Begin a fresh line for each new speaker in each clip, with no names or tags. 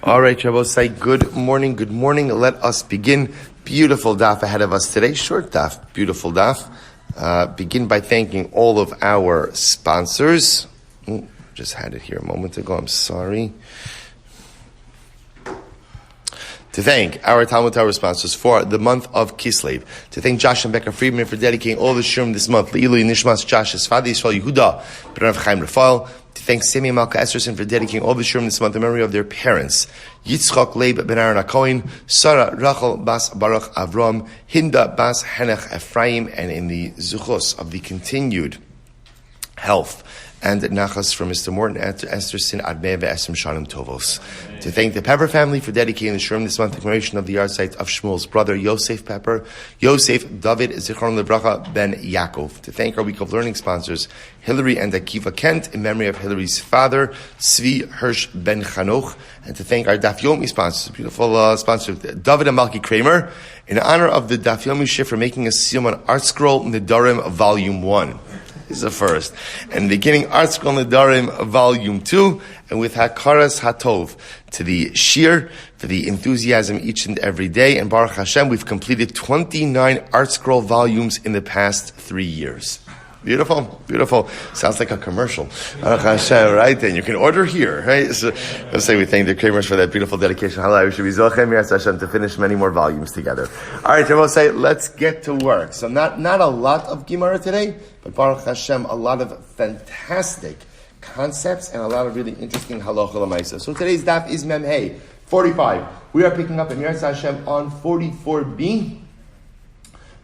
All right, Shabbos, good morning. Let us begin. Beautiful daf ahead of us today. Short daf, beautiful daf. Begin by thanking all of our sponsors. Just had it here a moment ago. I'm sorry. To thank our TALMUD Torah sponsors for the month of Kislev. To thank Josh and Becca Friedman for dedicating all the Shiurim this month. Le'ilu Nishmas Josh's father, Yisrael Yehuda, Baruch Chaim Rafael. To thank Simi and Malka Esterson for dedicating all the Shiurim this month in memory of their parents. Yitzchak Leib Ben Yaakov haKohen, Sarah Rachel Bas Baruch Avraham, Hinda Bas Henoch Efraim, and in the zuchos of the continued health and nachas from Mr. Morton Esterson Admei Ve'esrim Shanim Tovos. To thank the Pepper family for dedicating the Shurim this month, the commemoration of the yahrzeit of Shmuel's brother Yosef Pepper, Yosef Dovid Ben Yaakov. To thank our week of learning sponsors Hilary and Akiva Kent in memory of Hilary's father Tzvi Hirsch ben Chanoch, and to thank our Daf Yomi sponsors, beautiful sponsor David and Malke Kramer, in honor of the Daf Yomi Shiur for making a Siyum on Artscroll Nedarim Volume 1. Is the first, and Beginning Artscroll Nedarim Volume 2, and with Hakaras HaTov to the Shiur for the enthusiasm each and every day. And Baruch Hashem, we've completed 29 Artscroll volumes in the past 3 years. Beautiful, beautiful. Sounds like a commercial. Baruch Hashem, right? And you can order here, right? So let's say we thank the Kramers for that beautiful dedication. Halai, we should be Zochem Yirtz Hashem to finish many more volumes together. All right, we'll say, let's get to work. So not a lot of Gemara today, but Baruch Hashem, a lot of fantastic concepts and a lot of really interesting halacha l'maisa. So today's daf is Mem Hey 45. We are picking up in Yirtz Hashem on 44b.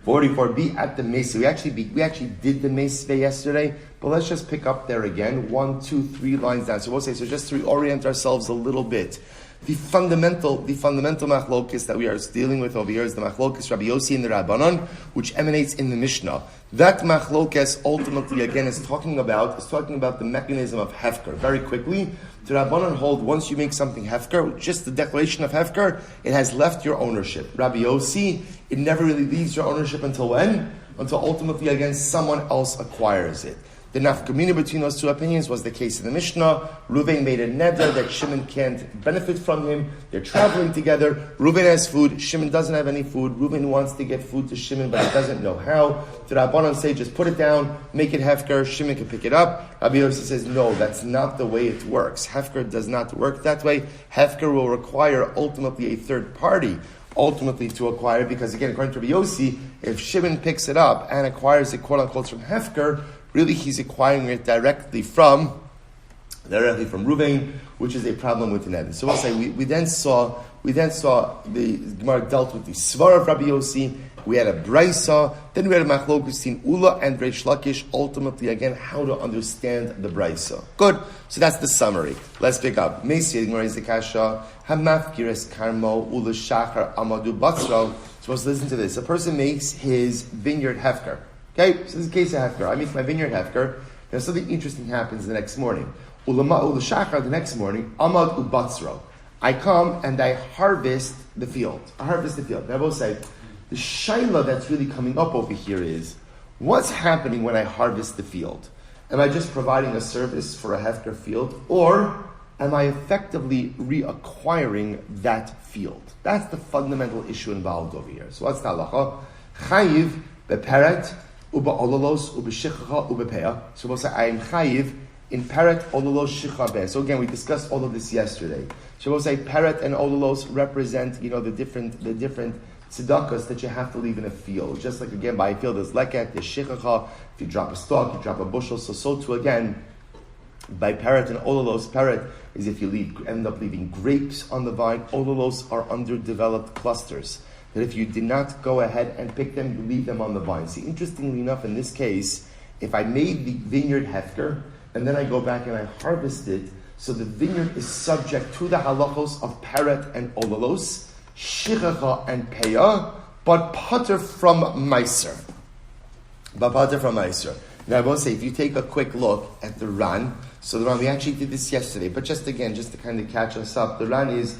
44b at the Mesa. We actually did the Mesa yesterday, but let's just pick up there again. 1, 2, 3 lines down. So we'll say, so just to reorient ourselves a little bit. The fundamental machlokes that we are dealing with over here is the machlokes Rabbi Yossi and the Rabbanon, which emanates in the Mishnah. That machlokes ultimately again is talking about the mechanism of hefker. Very quickly, the Rabbanon hold once you make something hefker, just the declaration of hefker, it has left your ownership. Rabbi Yossi, it never really leaves your ownership until when? Until ultimately again someone else acquires it. The nafkamina between those two opinions was the case in the Mishnah. Reuven made a neder that Shimon can't benefit from him. They're traveling together. Reuven has food. Shimon doesn't have any food. Reuven wants to get food to Shimon, but he doesn't know how. The Rabbanon say, just put it down, make it hefker. Shimon can pick it up. Rabbi Yosef says, no, that's not the way it works. Hefker does not work that way. Hefker will require ultimately a third party to acquire, because again, according to Rabbi Yossi, if Shimon picks it up and acquires it quote unquote from hefker, really, he's acquiring it directly from Reuven, which is a problem with the Neder. So we'll say we then saw the Gemara dealt with the Svar of Rabbi Yossi. We had a Braisa, then we had a Machlokes between Ula and Reish Lakish. Ultimately, again, how to understand the Braisa. Good. So that's the summary. Let's pick up. Meisi Gemara is the Kasha Hamafkires Karmo Ula Shachar Amadu Batzro. So let's listen to this. A person makes his vineyard hefker. Okay, so this is the case of hefker. I make my vineyard hefker. Now something interesting happens the next morning. Ulama ulashachar, the next morning, amad ubatzro. I come and I harvest the field. Now I will say, the shaila that's really coming up over here is, what's happening when I harvest the field? Am I just providing a service for a hefker field? Or am I effectively reacquiring that field? That's the fundamental issue involved over here. So what's the halacha? Chayiv beperet uba ololos uba shichacha uba peah. So we'll say I am chayiv in peret ololos shichacha. So again, we discussed all of this yesterday. So we'll say peret and ololos represent, the different tzedakahs that you have to leave in a field. Just like again, by a field there's leket, there's shichacha. If you drop a stalk, you drop a bushel. So too again, by peret and ololos, peret is if you end up leaving grapes on the vine. Ololos are underdeveloped clusters that if you did not go ahead and pick them, you leave them on the vine. See, interestingly enough, in this case, if I made the vineyard hefker, and then I go back and I harvest it, so the vineyard is subject to the halachos of peret and ololos, shichacha and peah, but pater from meiser. Now I will say, if you take a quick look at the Ran, so the Ran, we actually did this yesterday, but just to kind of catch us up, the Ran is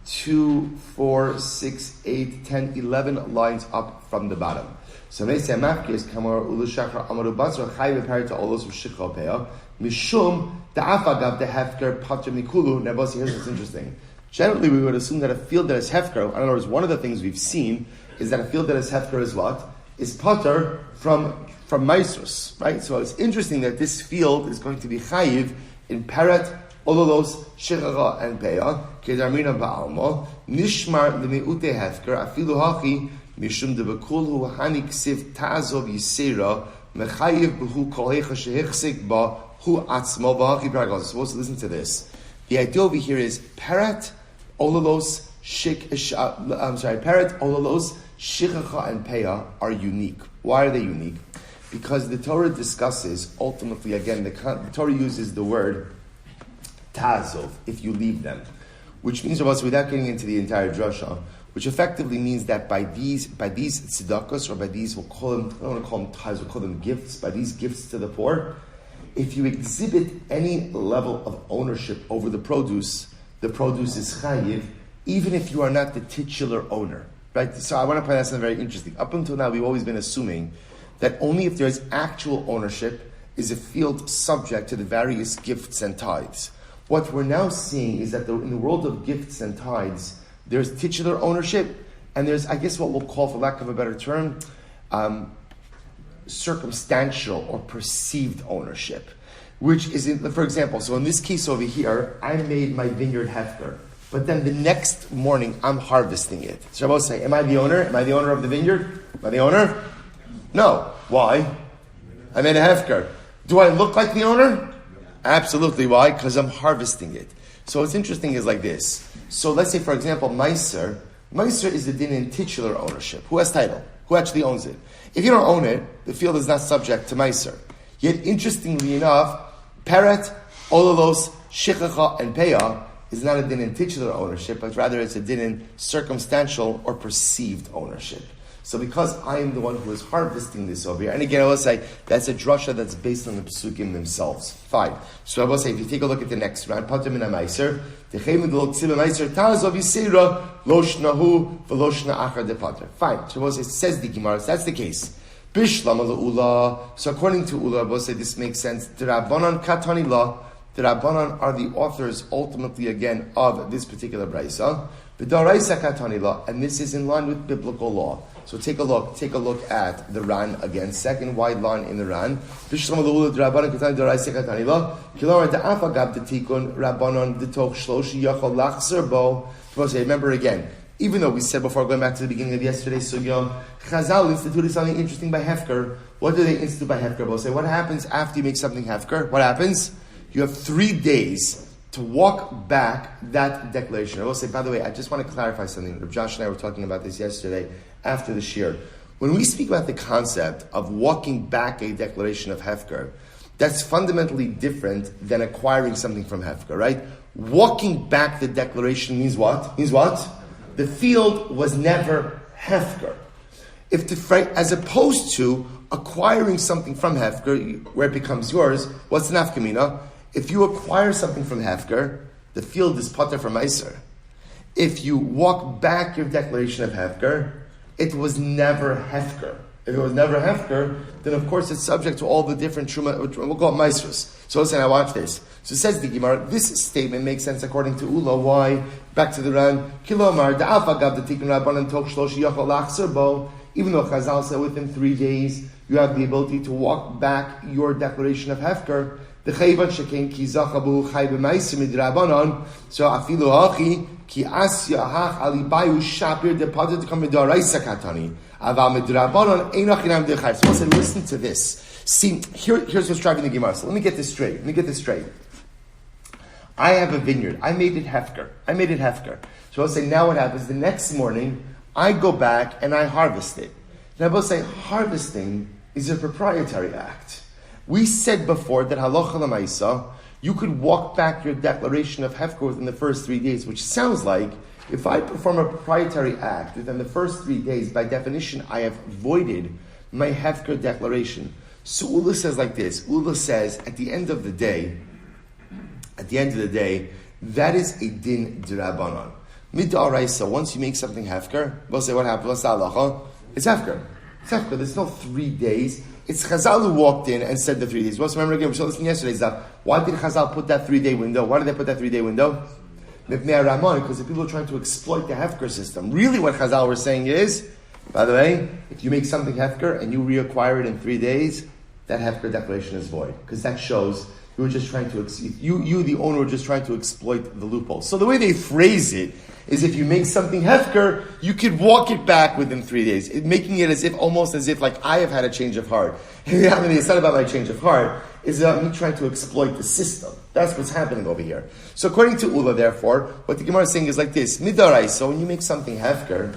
2, 4, 6, 8, 10, 11 lines up from the bottom. So they say, Mafkis, Kamar, Ulushachar, Amaru Basra, Chayve Parita, Olos, Shikopea, Mishum, the Afagav, the Hefker, Pater Mikulu. Now, here's what's interesting. Generally, we would assume that a field that is hefker, in other words, one of the things we've seen is that a field that is hefker is what? Is potter from maisrus, right? So it's interesting that this field is going to be chayiv in peret, ololos, shechacha, and peah, kedarmina ba'alma, nishmar l'me'ute hefker, afilu hachi, mishum debekulhu hani ksiv ta'azov yisera, mechayiv b'hu kolecha shehichsik ba, hu atzmo b'hachi b'ragos. We're supposed to listen to this. The idea over here is peret, ololos, peret, ololos, shechacha, and peah are unique. Why are they unique? Because the Torah discusses, ultimately, again, the Torah uses the word ta'azov, if you leave them, which means, without getting into the entire drasha, which effectively means that by these tzedakos, or by these, we'll call them, I don't want to call them tithes, we'll call them gifts, by these gifts to the poor, if you exhibit any level of ownership over the produce is chayiv, even if you are not the titular owner. Right? So I want to point out something very interesting. Up until now, we've always been assuming that only if there's actual ownership is a field subject to the various gifts and tithes. What we're now seeing is that in the world of gifts and tithes, there's titular ownership, and there's, I guess, what we'll call, for lack of a better term, circumstantial or perceived ownership, which is, for example, so in this case over here, I made my vineyard hefker, but then the next morning I'm harvesting it. So I will say, am I the owner? Am I the owner of the vineyard? Am I the owner? No. Why? I made a hefker. Do I look like the owner? Absolutely. Why? Because I'm harvesting it. So what's interesting is like this. So let's say, for example, Meiser is the din in titular ownership. Who has title? Who actually owns it? If you don't own it, the field is not subject to Meiser. Yet, interestingly enough, peret, ololos, shechacha, and peah is not a din in titular ownership, but rather it's a din in circumstantial or perceived ownership. So because I am the one who is harvesting this over here, and again I will say, that's a drasha that's based on the psukim themselves. Fine. So I will say, if you take a look at the next round, pater min ha-meiser, techem d'lo tzil ha-meiser, ta'azov yisera, lo shnahu, v'lo shna achar de pater. Fine. So I will say, says the Gemara, that's the case. Bishlam ula. So according to Ula, I will say this makes sense. The Rabbanan katani la. The Rabbanan are the authors, ultimately, again, of this particular brayso. V'daraisa katani la, and this is in line with biblical law. So take a look at the Ran again, second wide line in the Ran. Bishlam ula Rabbanan katani daraisa katani la. Kilomar da'afa gab detikun Rabbanan detoch shloshi yachol lachzer bo. Remember again. Even though we said before, going back to the beginning of yesterday's sugya, Chazal instituted something interesting by Hefker. What do they institute by Hefker? We'll say, what happens after you make something Hefker? What happens? You have 3 days to walk back that declaration. I will say, by the way, I just want to clarify something. Rav Josh and I were talking about this yesterday after the Shiur. When we speak about the concept of walking back a declaration of Hefker, that's fundamentally different than acquiring something from Hefker, right? Walking back the declaration means what? The field was never hefker. As opposed to acquiring something from hefker, where it becomes yours, what's the nafkamina? If you acquire something from hefker, the field is pater from meiser. If you walk back your declaration of hefker, it was never hefker. If it was never hefker, then of course it's subject to all the different truma, we'll call it meisrus. So listen, I watch this. So says the Gemara, this statement makes sense according to Ula. Why? Back to the Ran. Kilomar, da'afa gab the tikun rabbanan tok shloshi yachol lachzer bo. Even though Chazal said within 3 days, you have the ability to walk back your declaration of hefker. The chayvan sheken ki zachabu chay b'maisim midrabanan. So afilu hachi ki asya hach alibayu shapir depadet to come midaraisa katani. Aval midrabanan einach inam dechayv. So listen, listen to this. See, here's what's driving the Gemara. So let me get this straight. I have a vineyard. I made it hefker. So I'll say, now what happens? The next morning, I go back and I harvest it. And I will say, harvesting is a proprietary act. We said before that halacha l'maisa, you could walk back your declaration of hefker within the first 3 days, which sounds like if I perform a proprietary act within the first 3 days, by definition, I have voided my hefker declaration. So Ula says like this. Ula says, at the end of the day, that is a din d'Rabbanan. Mid'araisa, once you make something hefker, we'll say what happened? What's the halacha? It's hefker. There's no 3 days. It's Chazal who walked in and said the 3 days. Well, remember again, we saw this in yesterday's Daf. Why did Chazal put that 3 day window? Why did they put that 3 day window? because the people are trying to exploit the hefker system. Really what Chazal were saying is, by the way, if you make something hefker and you reacquire it in 3 days, that hefker declaration is void. Because that shows you were just trying to, you the owner, were just trying to exploit the loophole. So the way they phrase it is if you make something hefker, you could walk it back within 3 days. Making it almost as if like I have had a change of heart. It's not about my change of heart. It's about me trying to exploit the system. That's what's happening over here. So according to Ula, therefore, what the Gemara is saying is like this. Midaraisa, when you make something hefker,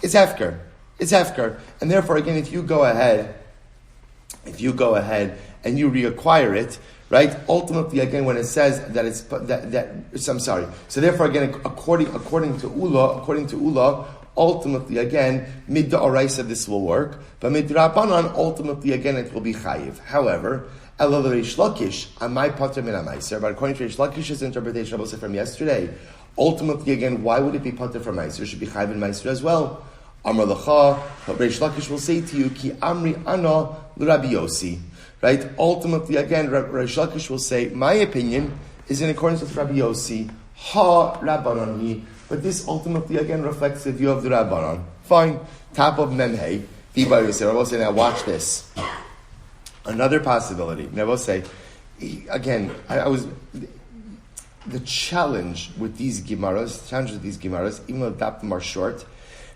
it's hefker. It's hefker. And therefore, again, if you go ahead and you reacquire it, right? Ultimately, again, when it says that I'm sorry. So therefore, again, according to Ula, ultimately, again, mid da'oraisa this will work, but mid rabbanan, ultimately, again, it will be chayiv. However, elol Reish Lakish, amai pater min amaiser. But according to Reish Lakish's interpretation, I will say from yesterday, ultimately, again, why would it be pater from maiser? It should be chayiv in maiser as well. Amar lecha, Reish Lakish will say to you, ki amri ana l'Rabbi Yossi. Right? Ultimately, again, Reish Lakish will say, my opinion is in accordance with Rabbi Yossi, ha rabbanan hi. But this ultimately, again, reflects the view of the Rabbanon. Fine. Top of Memhei. I will say, now watch this. Another possibility. Now I will say, again, the challenge with these Gemaras, even though the them are short,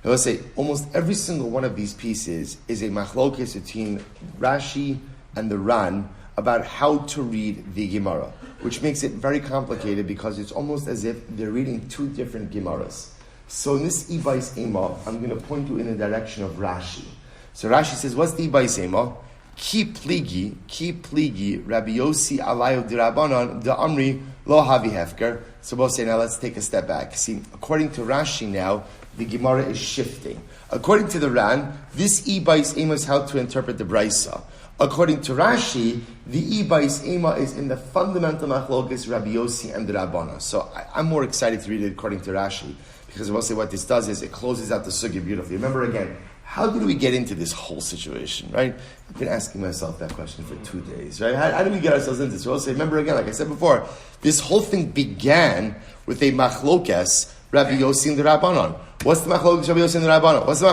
I will say, almost every single one of these pieces is a machlokes between Rashi and the Ran about how to read the Gemara, which makes it very complicated because it's almost as if they're reading two different Gemaras. So in this Ibais Ema, I'm going to point you in the direction of Rashi. So Rashi says, what's the Ibais Ema? Ki pligi, Rabbi Yossi alayo dirabanan, the Amri lo havi hefker. So we'll say, now let's take a step back. See, according to Rashi now, the Gemara is shifting. According to the Ran, this Ibais Ema is how to interpret the Braisa. According to Rashi, the Ibais Ema is in the fundamental machlokes Rabbi Yossi and the Rabbana. So I'm more excited to read it according to Rashi, because I will say what this does is it closes out the sugya beautifully. Remember again, how did we get into this whole situation, right? I've been asking myself that question for 2 days, right? How did we get ourselves into this? So I'll say, remember again, like I said before, this whole thing began with a machlokes Rabbi Yossi and the Rabbanon. What's the machlokes Rabbi Yossi and the Rabbanon? What's the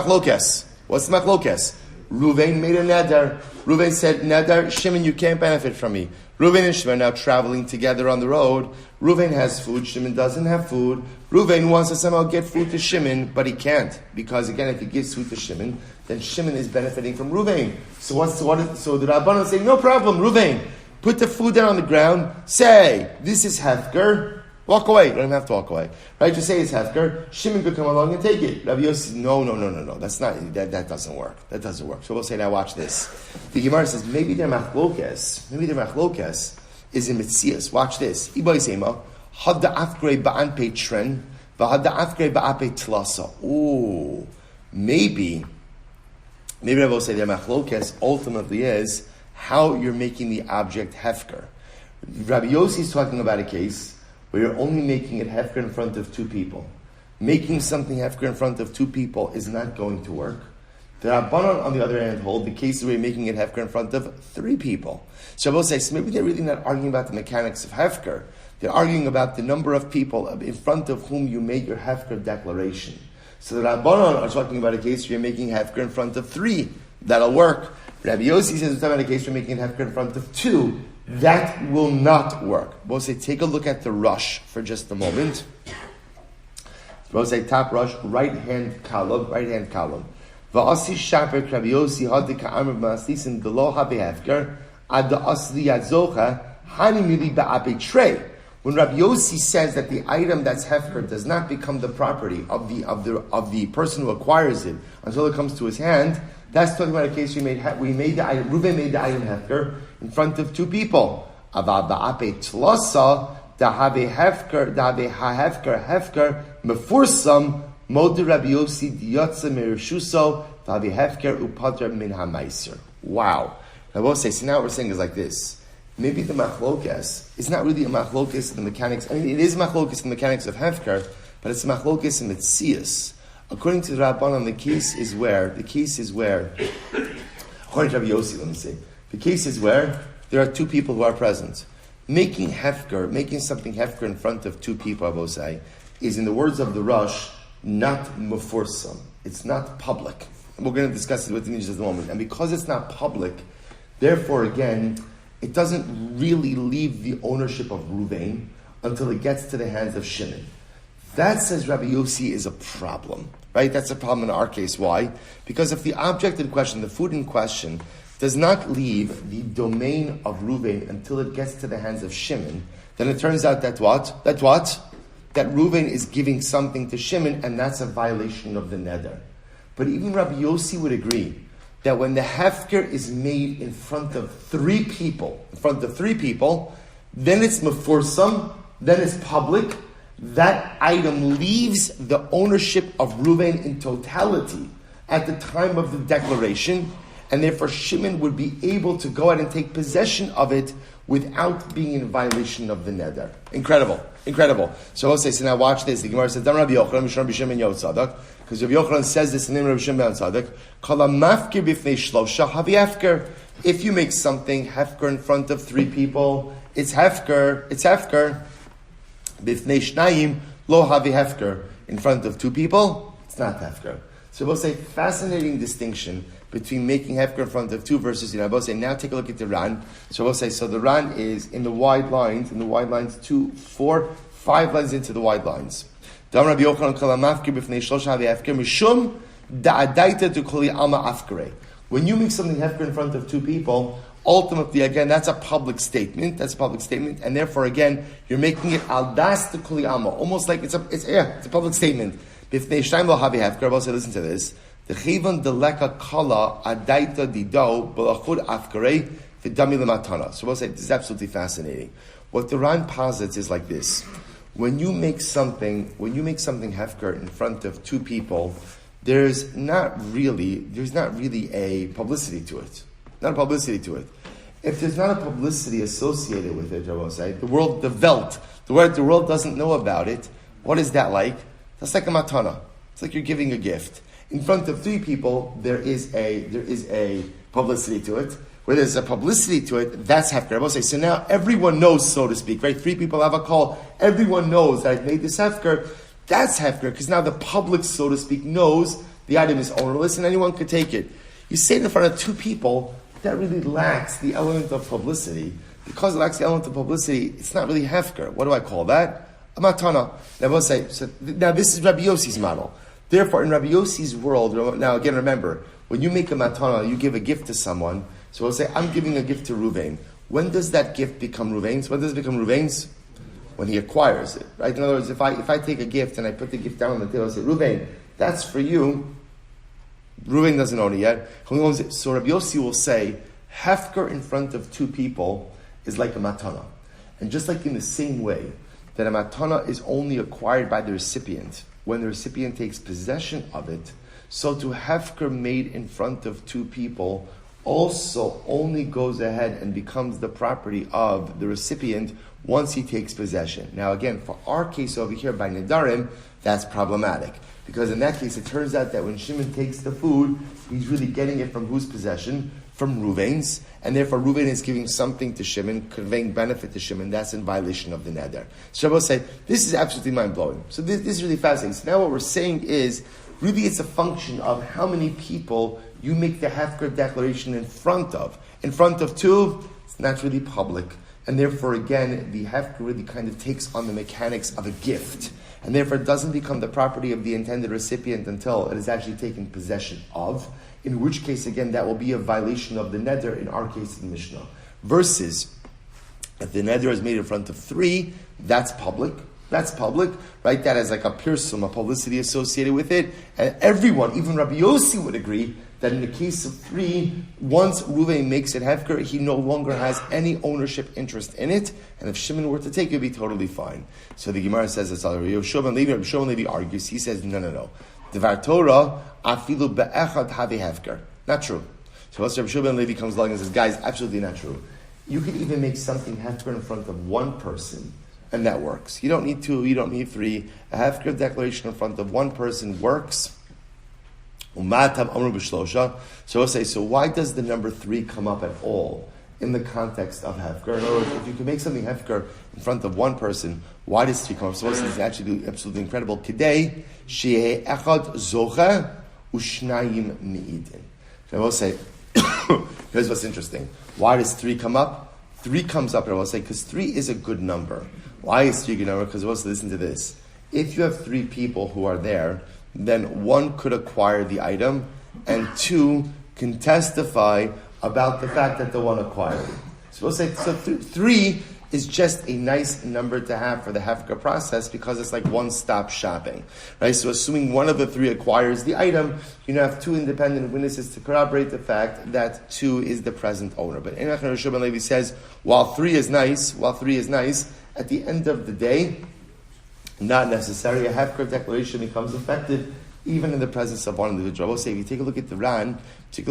machlokes? Ruvain made a neder. Ruvain said, neder, Shimon, you can't benefit from me. Ruvain and Shimon are now traveling together on the road. Ruvain has food, Shimon doesn't have food. Ruvain wants to somehow get food to Shimon, but he can't. Because again, if he gives food to Shimon, then Shimon is benefiting from Ruvain. So the Rabbanon is saying, no problem, Ruvain, put the food down on the ground, say, this is hefker. Walk away. You don't even have to walk away. Right? Just say it's hefker. Shimon could come along and take it. Rabbi Yossi says, no. That's not, that doesn't work. That doesn't work. So we'll say, now watch this. The Gemara says, maybe their machlokes is in Mitzias. Watch this. Ibai Sema, had the afgrei ba'an pei tren, v'had the afgrei ba'apei tlasa. Ooh. Maybe I will say their machlokes ultimately is how you're making the object hefker. Rabbi Yossi is talking about a case where you're only making it hefker in front of two people. Making something hefker in front of two people is not going to work. The Rabbanon, on the other hand, hold the case where you're making it hefker in front of three people. Shabbos says, maybe they're really not arguing about the mechanics of hefker. They're arguing about the number of people in front of whom you made your hefker declaration. So the Rabbanon are talking about a case where you're making hefker in front of three. That'll work. Rabbi Yossi says, we're talking about a case where you're making hefker in front of two. That will not work. We'll say, take a look at the rush for just a moment. We'll say, top rush, right hand column. Va'asi shaper Rabbi Yossi had ka'amr b'maslisin delo habehefker ad asli yadzocha hanimili ba'abe trey. When Rabbi Yossi says that the item that's hefker does not become the property of the person who acquires it until it comes to his hand, that's talking about a case Ruben made the item hefker in front of two people. Ava ba'ape tlasa dahabe hefker mefursam mod Rabbi Yossi diyatza merishuso dahabe hefker upadra min hamaiser. Wow. I will say, so now what we're saying is like this. Maybe the machlokes is not really a machlokes in the mechanics. I mean, it is machlokes in the mechanics of hefker, but it's a machlokes in mitzias. According to the Rabbanon, the case is where, according to Rabbi Yossi, let me say, the case is where there are two people who are present. making something hefker in front of two people, I will say, is, in the words of the Rosh, not mefursam. It's not public. And we're going to discuss it with you in just a moment. And because it's not public, therefore, again, it doesn't really leave the ownership of Ruvain until it gets to the hands of Shimon. That, says Rabbi Yossi, is a problem. Right? That's a problem in our case. Why? Because if the object in question, the food in question, does not leave the domain of Ruvain until it gets to the hands of Shimon, then it turns out that what? That Ruvain is giving something to Shimon, and that's a violation of the neder. But even Rabbi Yossi would agree that when the hefker is made in front of three people, then it's mefursam, then it's public. That item leaves the ownership of Ruvain in totality at the time of the declaration, and therefore Shimon would be able to go out and take possession of it without being in violation of the neder. Incredible. So I'll say, so now watch this. The Gemara says, Dam Rabbi Yochanan, Mishram B'Shimon Yotzadak, because Rabbi Yochanan says this in the name of Rabbi Shimon Yotzadak, Kala mafkir b'fnei shlosha havi hefker. If you make something hefker in front of three people, it's hefker. B'fnei shnayim lo havi hefker. In front of two people, it's not hefker. So we'll say, fascinating distinction between making hefker in front of two versus, we'll say, now take a look at the Ran. So we'll say, so the Ran is in the wide lines, 2, 4, 5 lines into the wide lines. Dam Rabbi Yochanan kol hamafkir b'fnei shlosha havi hefker mishum da'adaita tu kol alma afkare. When you make something hefker in front of two people, ultimately, again, that's a public statement. And therefore, again, you're making it al das tu kol alma, almost like it's a public statement. B'fnei shnayim lo havi hefker. We'll say, listen to this. The chivon deleka kala adaita dido b'lachud afkarei v'dami lematana. So we'll say, this is absolutely fascinating. What the Ran posits is like this: when you make something hefker in front of two people, there's not really a publicity to it. Not a publicity to it. If there's not a publicity associated with it, I will say, the world doesn't know about it. What is that like? That's like a matana. It's like you're giving a gift. In front of three people, there is a publicity to it. Where there's a publicity to it, that's hefker. I will say, so now everyone knows, so to speak, right? Three people have a call. Everyone knows that I've made this hefker. That's hefker, because now the public, so to speak, knows the item is ownerless and anyone could take it. You say it in front of two people, that really lacks the element of publicity. Because it lacks the element of publicity, it's not really hefker. What do I call that? A matana. Now, I will say, so now this is Rabbi Yossi's model. Therefore, in Rabbi Yossi's world, now again, remember, when you make a matana, you give a gift to someone. So we'll say, I'm giving a gift to Ruvain. When does that gift become Ruvain's? When does it become Ruvain's? When he acquires it, right? In other words, if I take a gift and I put the gift down on the table, I say, Ruvain, that's for you. Ruvain doesn't own it yet. Who owns it? So Rabbi Yossi will say, hefker in front of two people is like a matana. And just like in the same way that a matana is only acquired by the recipient, when the recipient takes possession of it, so to hefker made in front of two people also only goes ahead and becomes the property of the recipient once he takes possession. Now again, for our case over here by Nedarim, that's problematic. Because in that case, it turns out that when Shimon takes the food, he's really getting it from whose possession? From Ruvain's. And therefore Ruvain is giving something to Shimon, conveying benefit to Shimon. That's in violation of the neder. So I will say, this is absolutely mind-blowing. So this is really fascinating. So now what we're saying is, really it's a function of how many people you make the hefker declaration in front of. In front of two, it's not really public. And therefore, again, the hefker really kind of takes on the mechanics of a gift. And therefore, it doesn't become the property of the intended recipient until it is actually taken possession of. In which case, again, that will be a violation of the neder, in our case, in Mishnah. Versus, if the neder is made in front of three, that's public. That's public, right? That has like a pirsum, a publicity associated with it. And everyone, even Rabbi Yossi would agree that in the case of three, once Ruvain makes it hefker, he no longer has any ownership interest in it. And if Shimon were to take it, it would be totally fine. So the Gemara says it's all Yosef Levi argues. He says, no. Devar Torah, afilu be'echad havi hefker. Not true. So once Rabbi Shimon Levi comes along and says, guys, absolutely not true. You could even make something hefker in front of one person, and that works. You don't need two, you don't need three. A hefker declaration in front of one person works. So we'll say, so why does the number three come up at all in the context of hefker. In other words, if you can make something hefker in front of one person, why does three come up? So this is actually absolutely incredible. Kidei she'eh echad zocha u'shnayim me'idin. I will say, here's what's interesting. Why does three come up? Three comes up, and I will say, because three is a good number. Why is three a good number? Because also listen to this. If you have three people who are there, then one could acquire the item, and two can testify about the fact that the one acquired it. So we'll say, three is just a nice number to have for the hefker process because it's like one-stop shopping, right? So assuming one of the three acquires the item, you have two independent witnesses to corroborate the fact that two is the present owner. But Henoch Efraim Ben Levi says, while three is nice, at the end of the day, not necessary. A hefker declaration becomes effective even in the presence of one individual. I will say, if you take a look at the Ran, the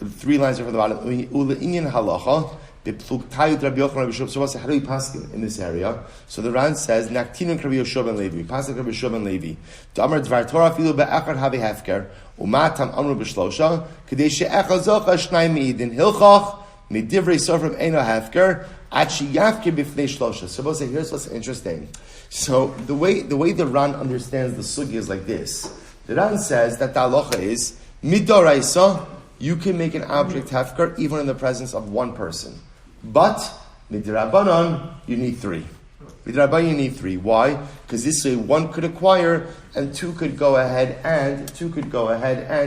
three lines are from the bottom. Inyan halacha. So how do we pass in this area? So the Ran says, Naktinu Rabbi Yosef Ben Levi. Pass Rabbi Yosef Ben Levi. Damar dvar Torah filu be'echad have hefker. Umatam amru b'shlosha. Kadei she'echad zocha shnai meidin hilchach midivrei sofrim eino hefker achi yafker b'fnei shlosha. So we'll say, here's what's interesting. So the way the Ran understands the sugi is like this. The Ran says that the halacha is midoraisa. You can make an object hefker even in the presence of one person. But, midrabanan, you need three. Midrabanan, you need three. Why? Because this way one could acquire, and two could go ahead and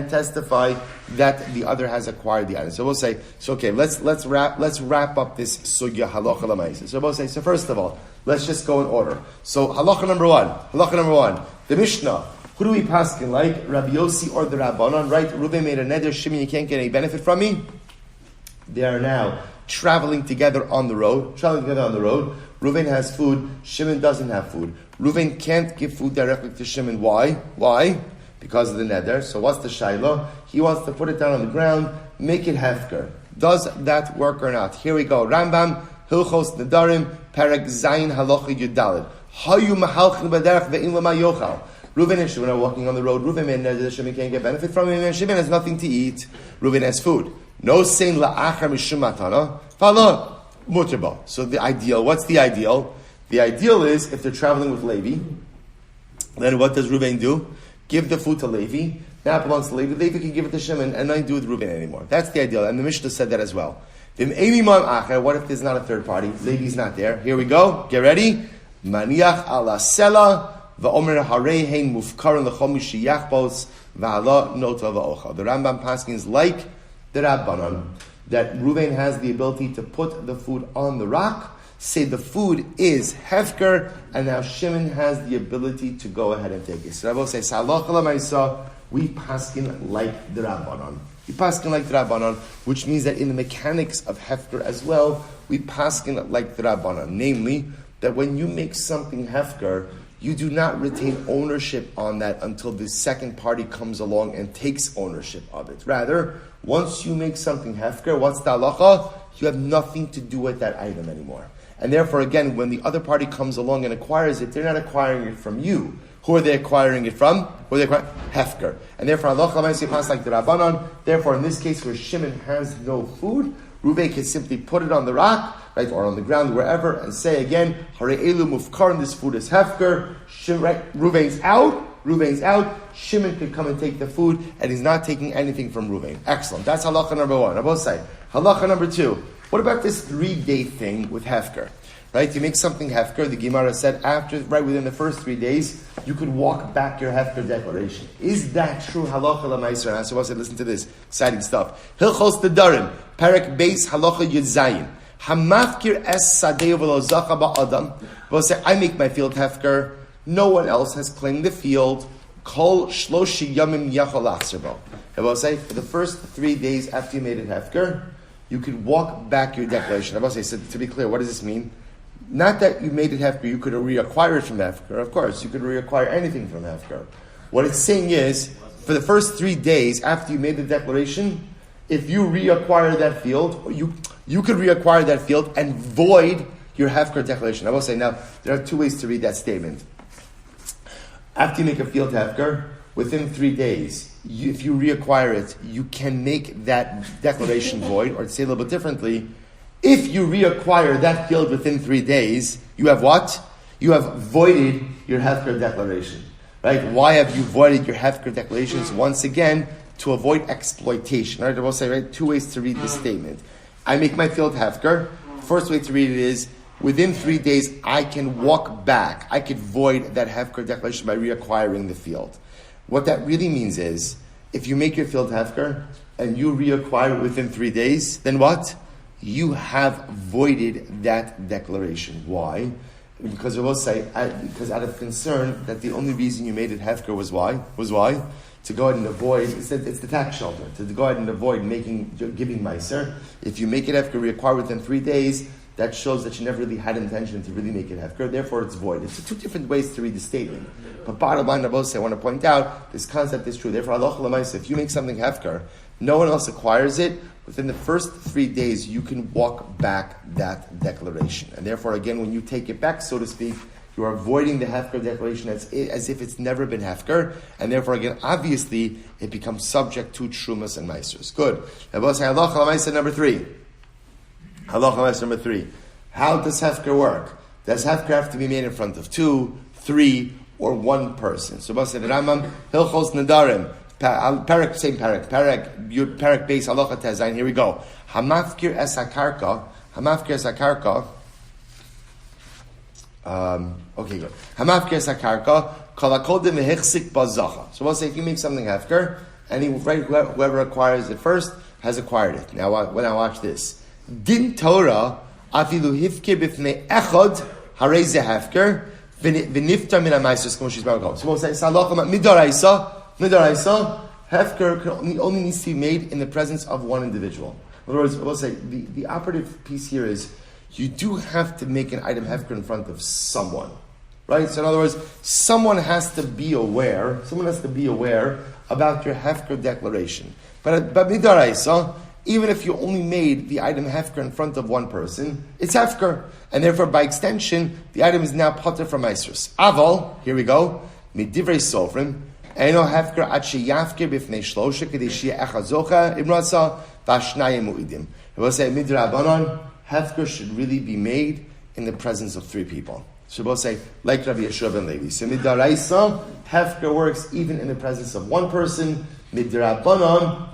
testify that the other has acquired the item. So we'll say, let's wrap up this sugya halacha lamaisa. So we'll say, so first of all, let's just go in order. So halacha number one, the Mishnah. Who do we paskin like? Rabbi Yossi or the Rabbanon, right? Reuven made a neder, Shimon, you can't get any benefit from me. They are now traveling together on the road. Reuven has food, Shimon doesn't have food. Reuven can't give food directly to Shimon. Why? Because of the neder. So what's the shayla? He wants to put it down on the ground, make it hefker. Does that work or not? Here we go. Rambam, Hilchos Nedarim, Perek Zayin Halacha Yudalid. Hayu Mahalchin Baderech Ve'in Lama Yochal. Reuven and Shimon are walking on the road. Reuven and Shimon can't get benefit from him, and Shimon has nothing to eat. Reuven has food. No sein la'achar mishum matana. Fala muterba. So the ideal, what's the ideal? The ideal is if they're traveling with Levi, then what does Reuven do? Give the food to Levi. Now it belongs to Levi. Levi can give it to Shimon and not do it with Reuven anymore. That's the ideal. And the Mishnah said that as well. What if there's not a third party? Levi's not there. Here we go. Get ready. Maniach ala sela. The Rambam paskins like the Rabbanon that Reuven has the ability to put the food on the rock, say the food is hefker, and now Shimon has the ability to go ahead and take it. So Rabbi says, we paskin like the Rabbanon. We paskin like the Rabbanon, which means that in the mechanics of hefker as well, we paskin like the Rabbanon. Namely, that when you make something hefker, you do not retain ownership on that until the second party comes along and takes ownership of it. Rather, once you make something hefker, what's the halacha? You have nothing to do with that item anymore. And therefore, again, when the other party comes along and acquires it, they're not acquiring it from you. Who are they acquiring it from? Who are they acquiring? Hefker. And therefore, halacha ma'aseh pass like the Rabbanon. Therefore, in this case where Shimon has no food, Reuven can simply put it on the rock, right, or on the ground, wherever, and say again, Hare elu mufkar, this food is hefker. Reuven's out. Shimon could come and take the food, and he's not taking anything from Reuven. Excellent. That's halacha number one. On both sides. Halacha number two. What about this 3-day thing with hefker? Right, you make something hefker. The Gemara said within the first 3 days, you could walk back your hefker declaration. Is that true? Halacha l'maiser. And so I said, listen to this exciting stuff. Hilchos Nedarim, Perek Beis Halacha Yudzayin. Hamafkir es sadeh v'lo zacha ba'adam. We'll say, I make my field hefker. No one else has claimed the field. Kol shloshi yamim yachol achzerbo. And we'll say, for the first 3 days after you made it hefker, you could walk back your declaration. I will say, so to be clear, what does this mean? Not that you made it hefker, you could reacquire it from hefker. Of course, you could reacquire anything from hefker. What it's saying is, for the first 3 days after you made the declaration, if you reacquire that field, you could reacquire that field and void your hefker declaration. I will say now, there are two ways to read that statement. After you make a field hefker, within 3 days, if you reacquire it, you can make that declaration void, or to say a little bit differently, If you reacquire that field within 3 days, you have what? You have voided your hefker declaration. Right? Why have you voided your hefker declarations? Once again, to avoid exploitation. Right? I will say, right, 2 ways to read this statement. I make my field hefker. First way to read it is, within 3 days, I can walk back. I could void that hefker declaration by reacquiring the field. What that really means is, if you make your field hefker and you reacquire it within 3 days, then what? You have voided that declaration. Why? Because I will say, because out of concern that the only reason you made it hefker was why? To go ahead and avoid, it's the tax shelter, to go ahead and avoid giving meiser. If you make it hefker, reacquire within 3 days, that shows that you never really had intention to really make it hefker, therefore it's void. It's 2 different ways to read the statement. But bottom line, I want to point out, this concept is true. Therefore, halacha l'maisa, if you make something hefker, no one else acquires it, within the first 3 days, you can walk back that declaration. And therefore, again, when you take it back, so to speak, you are avoiding the hefker declaration as if it's never been hefker, and therefore, again, obviously, it becomes subject to trumas and meisers. Good. Halacha l'maisa number 3. Halacha l'maisa number 3. How does hefker work? Does hefker have to be made in front of 2, 3, or 1 person? So, the Rambam, Hilchos Nedarim, Parak base halacha tezayin. Here we go. Hamafkir es hakarka. Okay, good. Hamafkir es hakarka. Kalakodim v'hichsik bazacha. So we'll say if you make something hefker, and whoever acquires it first has acquired it. Now watch this. Din Torah afilu hifkir b'fnei echad harei ze hefker v'niftar min ha'maisos k'mo she's baruch. So we'll say halacha Midaraisa, hefker only needs to be made in the presence of one individual. In other words, we'll say the operative piece here is you do have to make an item hefker in front of someone, right? So in other words, someone has to be aware about your hefker declaration. But midaraisa, even if you only made the item hefker in front of one person, it's hefker, and therefore by extension, the item is now pater from meisrus. Aval, here we go, midivrei sofrim. Eno hefker at sheyafker b'fnei shlosha kedei sheyeh echad zocha imrasa v'ashnayim mu'idim. It will say midrabanan, hefker should really be made in the presence of 3 people. So we'll say like Rabbi Yeshua ben Levi. So midaraisa, hefker works even in the presence of 1 person. Midrabanan,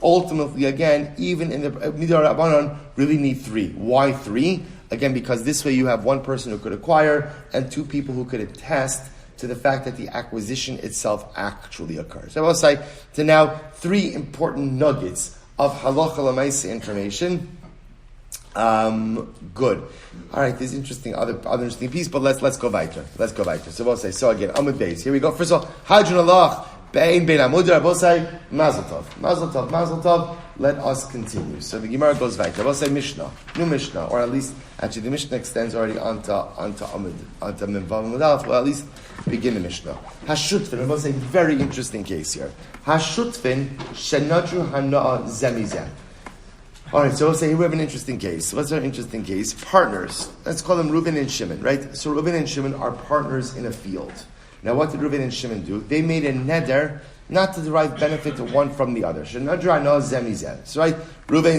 ultimately again, even in the midrabanan, really need 3. Why 3? Again, because this way you have 1 person who could acquire and 2 people who could attest to the fact that the acquisition itself actually occurs. So I will say, to now 3 important nuggets of halacha l'maisa information. Good. All right, there's other interesting piece, but let's go weiter. So we'll say, so again, Amud Beis. Here we go. First of all, Hadron Allah, Bein Amudra, we'll say, Mazel Tov. Let us continue. So the Gemara goes weiter. We'll say Mishnah, new Mishnah, or at least, actually the Mishnah extends already onto Amud, onto Memvav Mudalef, well at least begin the Mishnah. Hashutfin, we'll say very interesting case here. Hashutfin, Shenadru Hana'a Zemizem. Alright, so we'll say here we have an interesting case. What's our interesting case? Partners. Let's call them Reuben and Shimon, right? So Reuben and Shimon are partners in a field. Now what did Reuben and Shimon do? They made a neder not to derive benefit to one from the other. So right? Reuben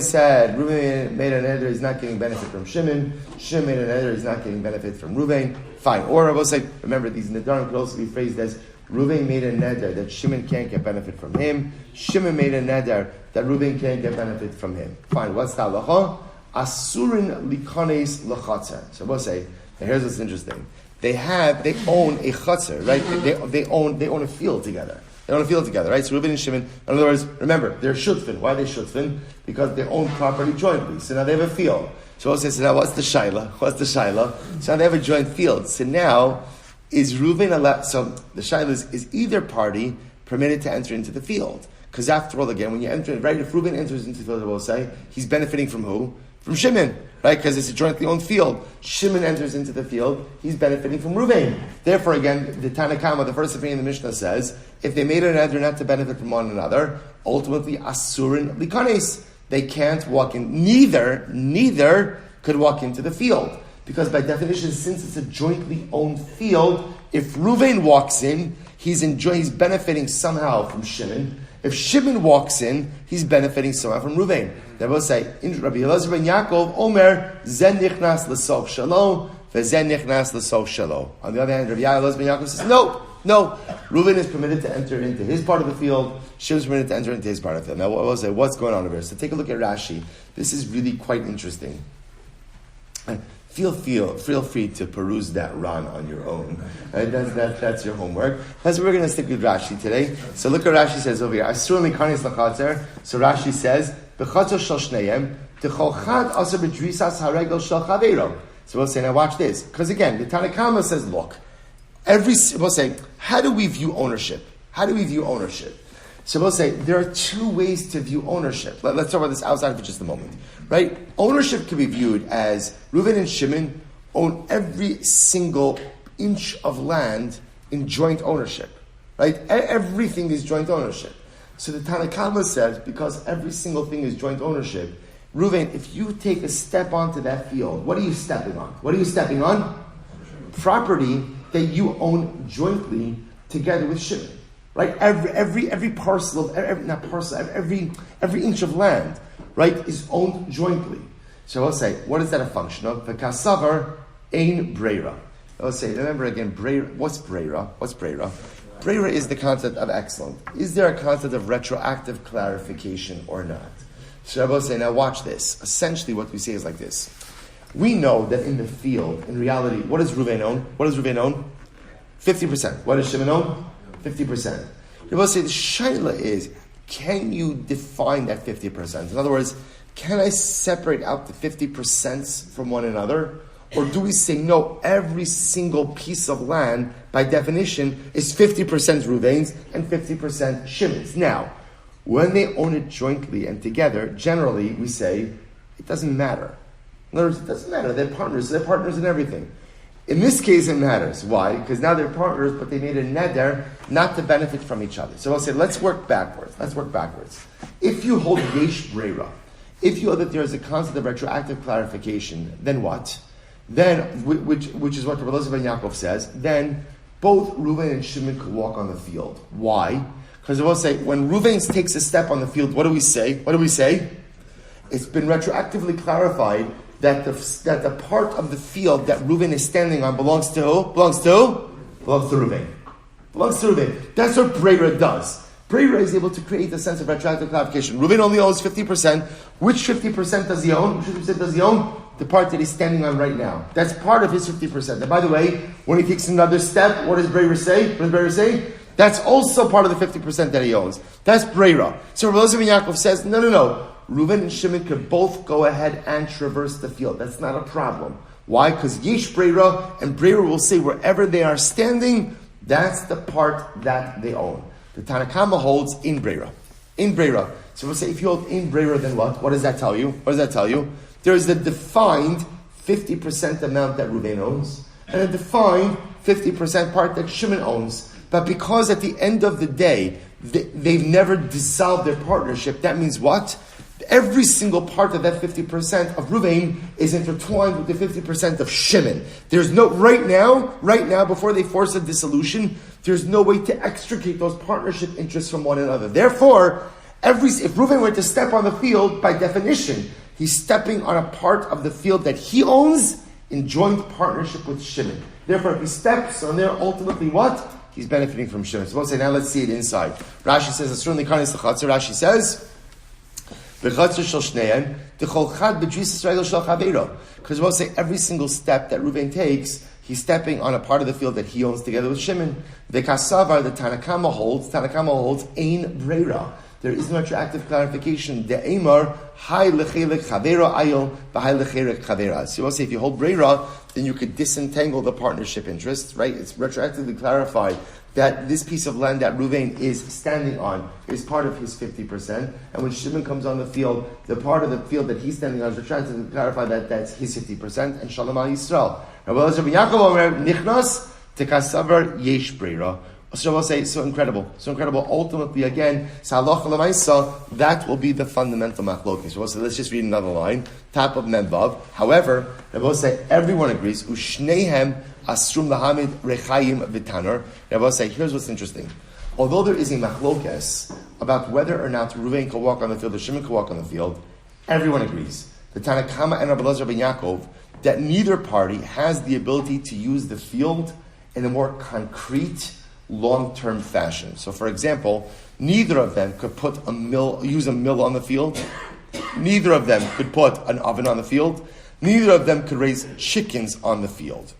made a neder, he's not getting benefit from Shimon. Shimon made a neder, he's not getting benefit from Reuben. Fine. Or I will say, remember, these nedarim could also be phrased as Reuben made a neder that Shimon can't get benefit from him. Shimon made a neder that Reuben can't get benefit from him. Fine. What's the halacha? Asurin likanes lachatzer. So we'll say, and here's what's interesting. They own a chatzar, right? They own a field together. Right? So Reuben and Shimon, in other words, remember, they're shutfin. Why are they shutfin? Because they own property jointly. So now they have a field. So we'll say, so now what's the shaila? So now they have a joint field. So now, is Reuben allowed? So the shaila is either party permitted to enter into the field? Because after all, again, when you enter, right, if Reuben enters into the field, we'll say, he's benefiting from who? From Shimon, right? Because it's a jointly owned field. Shimon enters into the field, he's benefiting from Reuben. Therefore, again, the Tanakama, the first opinion of the Mishnah says, if they made an neder not to benefit from one another, ultimately, asurin likanes. They can't walk in, neither could walk into the field. Because by definition, since it's a jointly owned field, if Reuben walks in, he's benefiting somehow from Shimon. If Shimon walks in, he's benefiting somehow from Ruvain. They both say, Rabbi Yosef Ben Yaakov, Omer, Zen nichnas l'sof shalom, ve'zen nichnas l'sof shalom. On the other hand, Rabbi Yosef Ben Yaakov says, no. Reuven is permitted to enter into his part of the field. Shimon is permitted to enter into his part of the field. Now, we'll say, what's going on over here? So take a look at Rashi. This is really quite interesting. Feel free to peruse that Ran on your own. Right? That's your homework. That's what we're going to stick with Rashi today. So look what Rashi says over here. So Rashi says, so we'll say, now watch this. Because again, the Tanakhama says, look, we'll say, how do we view ownership? So we'll say, there are two ways to view ownership. Let's talk about this outside for just a moment. Right? Ownership can be viewed as Reuven and Shimon own every single inch of land in joint ownership. Right? Everything is joint ownership. So the Tanakhama says, because every single thing is joint ownership, Reuven, if you take a step onto that field, what are you stepping on? Property that you own jointly together with Shimon. Right? Every parcel of every inch of land, right, is owned jointly. So I'll say, what is that a function of? The kasavar ein breira. I'll say, remember again, breira. What's breira? Breira is the concept of excellent. Is there a concept of retroactive clarification or not? So I will say, now watch this. Essentially, what we say is like this. We know that in the field, in reality, what does Reuven own? 50%. What does Shimon own? 50%. You will say the shaila is, can you define that 50%? In other words, can I separate out the 50% from one another? Or do we say, no, every single piece of land, by definition, is 50% Reuven's and 50% Shimon's? Now, when they own it jointly and together, generally we say, it doesn't matter. In other words, it doesn't matter. They're partners in everything. In this case, it matters. Why? Because now they're partners, but they made a neder not to benefit from each other. So I'll say, let's work backwards. If you hold yesh breira, if you hold that there is a concept of retroactive clarification, then what? Then, which is what Yosef Ben Yaakov says, then both Reuven and Shimon could walk on the field. Why? Because I will say, when Reuven takes a step on the field, what do we say? It's been retroactively clarified that the part of the field that Reuven is standing on belongs to who? Belongs to Reuven. That's what Breira does. Breira is able to create a sense of retroactive clarification. Reuven only owns 50%. Which 50% does he own? The part that he's standing on right now. That's part of his 50%. And by the way, when he takes another step, what does Breira say? That's also part of the 50% that he owns. That's Breira. So Yosef Ben Yaakov says, no. Reuven and Shimon could both go ahead and traverse the field. That's not a problem. Why? Because Yesh Breira, and Breira will say wherever they are standing, that's the part that they own. The Tanakhama holds in Breira. So we'll say, if you hold in Breira, then what? What does that tell you? There is the defined 50% amount that Reuven owns, and a defined 50% part that Shimon owns. But because at the end of the day, they've never dissolved their partnership, that means what? Every single part of that 50% of Reuven is intertwined with the 50% of Shimon. There's no, right now, before they force a dissolution, there's no way to extricate those partnership interests from one another. Therefore, if Reuven were to step on the field, by definition, he's stepping on a part of the field that he owns in joint partnership with Shimon. Therefore, if he steps on there, ultimately what? He's benefiting from Shimon. So we'll say, now let's see it inside. Rashi says, Rashi says, because we'll say every single step that Reuven takes, he's stepping on a part of the field that he owns together with Shimon. The Tanakhama holds ein breira. There is no retroactive clarification. The Amar hay lechelek chavera ayil b'hay lechelek chavera. So we'll say if you hold breira, then you could disentangle the partnership interests, right? It's retroactively clarified that this piece of land that Reuven is standing on is part of his 50%, and when Shimon comes on the field, the part of the field that he's standing on is retroactively clarified that that's his 50%, and Shalom al Yisrael. Now, Yosef Yaakov Omer nichnas tekasavar yesh breira. So we'll say, so incredible. Ultimately, again, that will be the fundamental machlokes. So we'll say, let's just read another line, top of Memvav. However, we'll say, everyone agrees, Ushnehem asrum lahamid rechayim v'tanor. We'll say, here's what's interesting. although there is a machlokes about whether or not Reuven can walk on the field or Shimon can walk on the field, everyone agrees, the Tanakama and Rabbi Yosef Ben Yaakov, that neither party has the ability to use the field in a more concrete, long-term fashion. So, for example, neither of them could use a mill on the field. Neither of them could put an oven on the field. Neither of them could raise chickens on the field.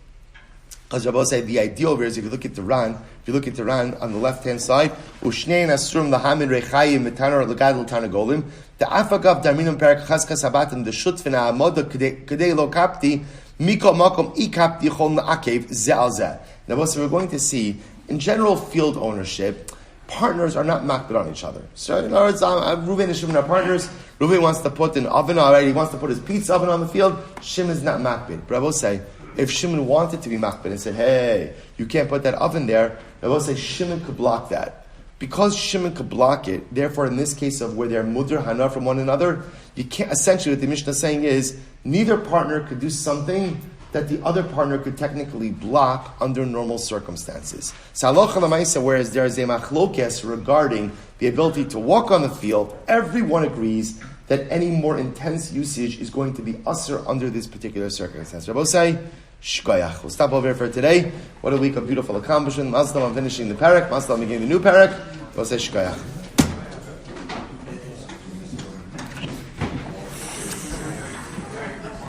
As Rabbi say, the ideal over is if you look at the Ran on the left-hand side, Ushnein Asrum Lahamin Rechayim Metanar Lagadl Tanagolim, the Afagav Darminum Perak Chaskas Sabatim, the Shutvina Amoda Kadei Lo Kapti, Miko Makom Ikapti Chol Naakev Zealzeh. Now, what we're going to see, in general field ownership, partners are not makbid on each other. So, in other words, Reuven and Shimon are partners. Reuven wants to put an oven already. He wants to put his pizza oven on the field. Shimon's not makbid. But I will say, if Shimon wanted to be makbid and said, hey, you can't put that oven there, I will say Shimon could block that. Because Shimon could block it, therefore, in this case of where they're mudr hana from one another, you can't. Essentially, what the Mishnah is saying is neither partner could do something that the other partner could technically block under normal circumstances. So halacha l'maisa, whereas there is a machlokes regarding the ability to walk on the field, everyone agrees that any more intense usage is going to be usher under this particular circumstance. Rabbi say, shkoyach. We'll stop over here for today. What a week of beautiful accomplishment. Mazel tov on finishing the parak. Mazel tov on beginning the new parak. Rabbi say, shkoyach.